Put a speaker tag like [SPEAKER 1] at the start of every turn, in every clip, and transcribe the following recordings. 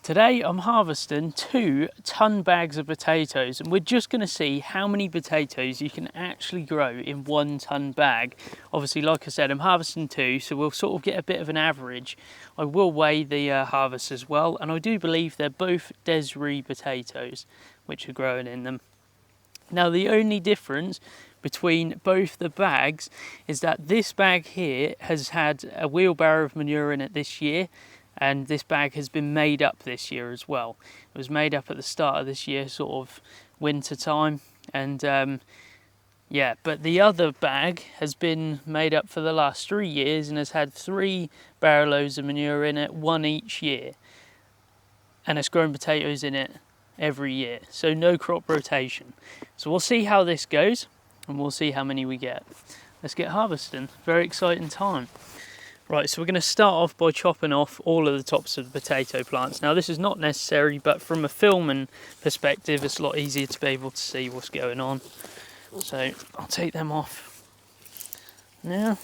[SPEAKER 1] Today I'm harvesting 2 ton bags of potatoes, and we're just going to see how many potatoes you can actually grow in 1 ton bag. Obviously, like I said, I'm harvesting 2, so we'll sort of get a bit of an average. I will weigh the harvest as well, and I do believe they're both Desiree potatoes which are growing in them. Now the only difference between both the bags is that this bag here has had a wheelbarrow of manure in it this year, and this bag has been made up this year as well. It was made up at the start of this year, sort of winter time, and yeah, but the other bag has been made up for the last 3 years and has had 3 barrow loads of manure in it, 1 each year, and it's grown potatoes in it every year, so no crop rotation. So we'll see how this goes and we'll see how many we get. Let's get harvesting. Very exciting time. Right, so we're going to start off by chopping off all of the tops of the potato plants. Now this is not necessary, but from a filming perspective it's a lot easier to be able to see what's going on. So I'll take them off. Now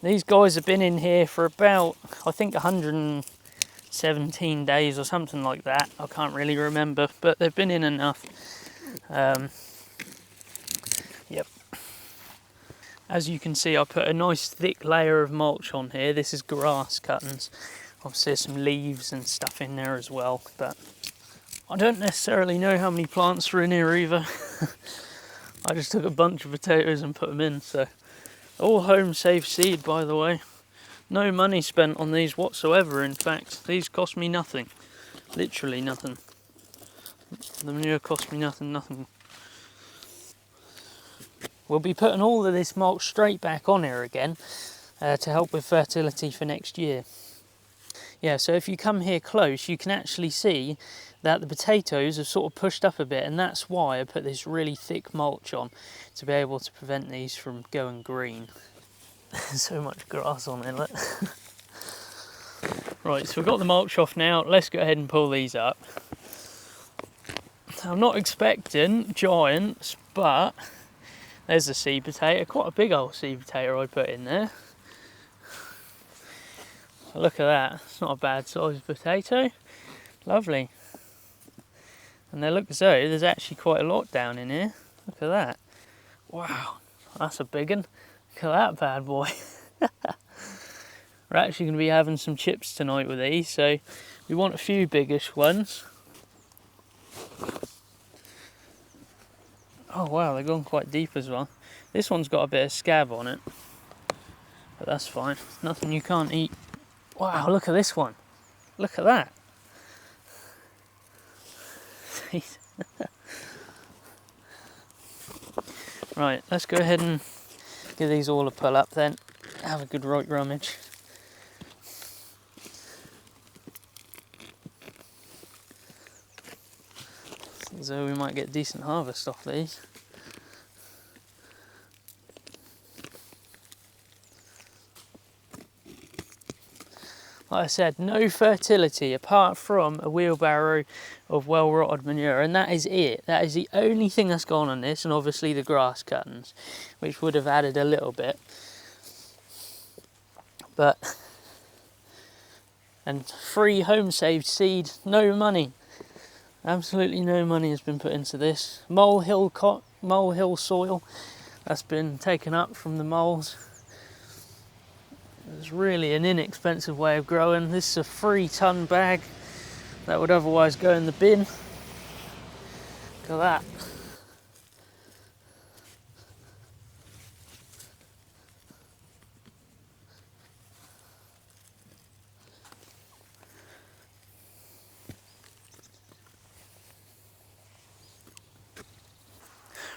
[SPEAKER 1] these guys have been in here for about, I think, 117 days or something like that. I can't really remember, but they've been in enough. Yep. As you can see, I put a nice thick layer of mulch on here. This is grass cuttings. Obviously there's some leaves and stuff in there as well, but I don't necessarily know how many plants are in here either. I just took a bunch of potatoes and put them in, so all home safe seed, by the way. No money spent on these whatsoever. In fact, these cost me nothing, literally nothing. The manure cost me nothing. We'll be putting all of this mulch straight back on here again to help with fertility for next year. Yeah, so if you come here close, you can actually see that the potatoes have sort of pushed up a bit, and that's why I put this really thick mulch on, to be able to prevent these from going green. There's so much grass on there, look. Right, so we've got the mulch off now. Let's go ahead and pull these up. I'm not expecting giants, but there's a seed potato, quite a big old seed potato I put in there. Look at that, it's not a bad sized potato. Lovely. And they look as though there's actually quite a lot down in here. Look at that. Wow, that's a big one. Look at that bad boy. We're actually going to be having some chips tonight with these, so we want a few biggish ones. Oh wow, they've gone quite deep as well. This one's got a bit of scab on it, but that's fine. Nothing you can't eat. Wow, look at this one. Look at that. Right, let's go ahead and give these all a pull up then. Have a good right rummage. So we might get a decent harvest off these. Like I said, no fertility apart from a wheelbarrow of well-rotted manure, and that is it. That is the only thing that's gone on this, and obviously the grass cuttings, which would have added a little bit. And free home saved seed, no money. Absolutely no money has been put into this. Molehill soil that's been taken up from the moles. It's really an inexpensive way of growing. This is a 3 ton bag that would otherwise go in the bin. Look at that.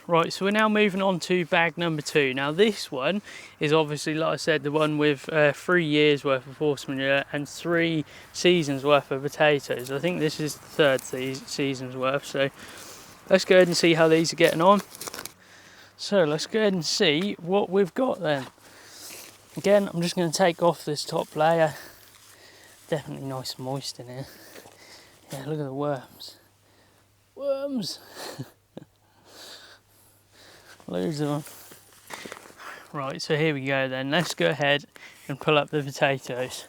[SPEAKER 1] Right, so we're now moving on to bag number 2. Now this one is obviously, like I said, the one with 3 years worth of horse manure and 3 seasons worth of potatoes. I think this is the 3rd season's worth, so let's go ahead and see how these are getting on. So let's go ahead and see what we've got then. Again, I'm just going to take off this top layer. Definitely nice and moist in here. Yeah, look at the worms. Worms! Loads of them. Right, so here we go then. Let's go ahead and pull up the potatoes,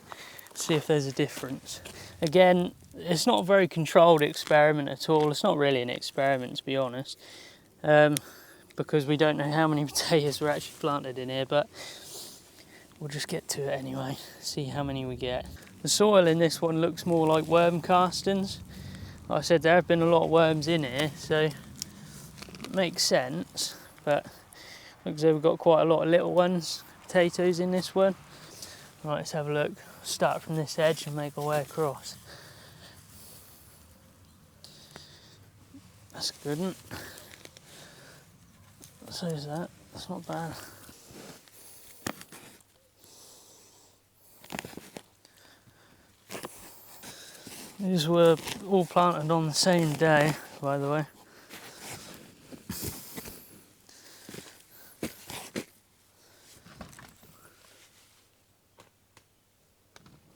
[SPEAKER 1] see if there's a difference. Again, it's not a very controlled experiment at all. It's not really an experiment, to be honest, because we don't know how many potatoes were actually planted in here, but we'll just get to it anyway, see how many we get. The soil in this one looks more like worm castings. Like I said, there have been a lot of worms in here, so it makes sense, but looks like we've got quite a lot of little ones, potatoes in this one. Right, let's have a look. Start from this edge and make our way across. That's good, isn't it? So is that. That's not bad. These were all planted on the same day, by the way.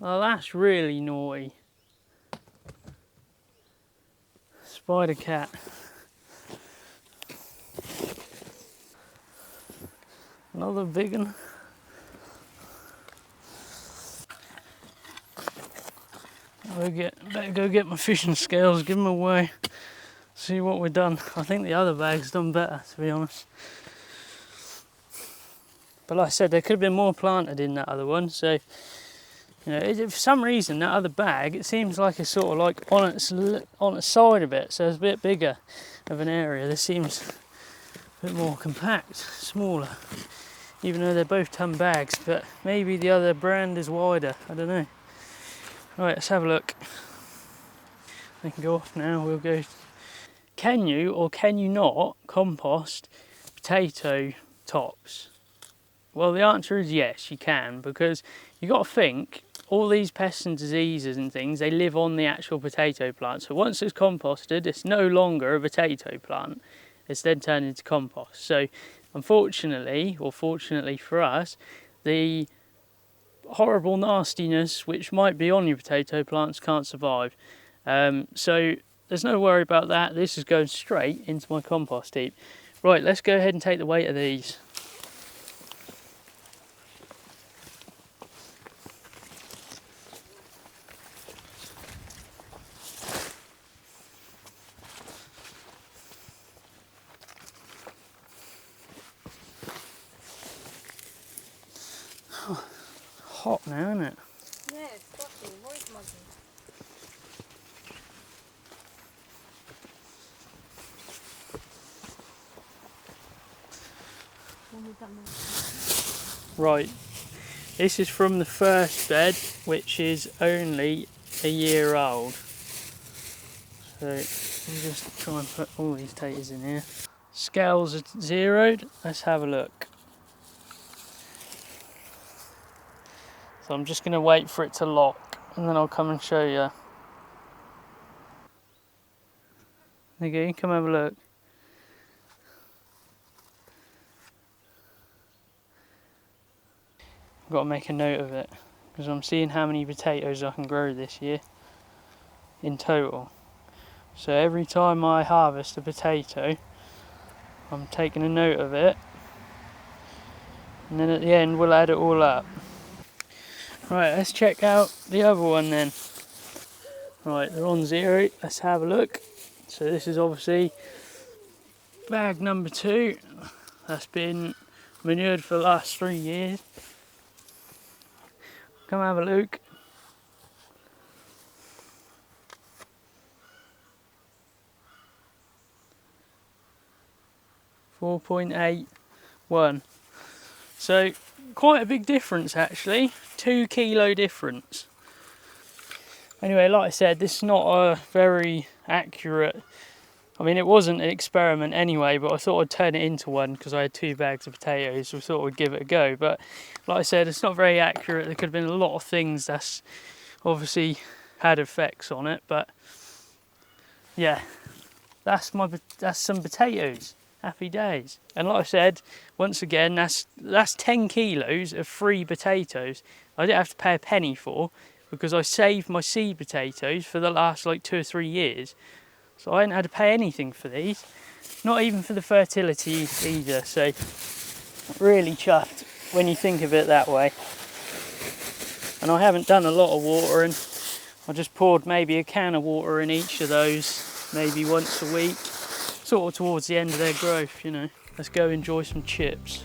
[SPEAKER 1] Oh, that's really naughty. Spider cat. Another big one. Better go get my fishing scales, give them away, see what we've done. I think the other bag's done better, to be honest. But like I said, there could have been more planted in that other one, so you know, for some reason that other bag, it seems like it's sort of like on its side a bit, so it's a bit bigger of an area. This seems a bit more compact, smaller, even though they're both ton bags, but maybe the other brand is wider, I don't know. Right, let's have a look. They can go off now, we'll go. Can you or can you not compost potato tops? Well, the answer is yes, you can, because you got to think, all these pests and diseases and things, they live on the actual potato plant. So once it's composted, it's no longer a potato plant. It's then turned into compost. So unfortunately, or fortunately for us, the horrible nastiness which might be on your potato plants can't survive. So there's no worry about that. This is going straight into my compost heap. Right, let's go ahead and take the weight of these. Hot now, isn't it?
[SPEAKER 2] Yeah, it's got to. Voice muzzle.
[SPEAKER 1] Right, this is from the first bed, which is only a year old. So we'll just try and put all these taters in here. Scales are zeroed. Let's have a look. So I'm just going to wait for it to lock and then I'll come and show you. There you go, come have a look. I've got to make a note of it because I'm seeing how many potatoes I can grow this year in total. So every time I harvest a potato, I'm taking a note of it, and then at the end we'll add it all up. Right, let's check out the other one then. Right, they're on zero. Let's have a look. So this is obviously bag number 2. That's been manured for the last 3 years. Come have a look. .81. So quite a big difference actually. 2 kilo difference. Anyway, like I said, this is not a very accurate, I mean it wasn't an experiment anyway, but I thought I'd turn it into one because I had 2 bags of potatoes, so I thought I'd give it a go. But like I said, it's not very accurate. There could have been a lot of things that's obviously had effects on it, but yeah, that's some potatoes. Happy days. And like I said, once again, that's 10 kilos of free potatoes I didn't have to pay a penny for, because I saved my seed potatoes for the last like 2 or 3 years. So I hadn't had to pay anything for these, not even for the fertility either. So really chuffed when you think of it that way. And I haven't done a lot of watering. I just poured maybe a can of water in each of those, maybe once a week, sort of towards the end of their growth, you know. Let's go enjoy some chips.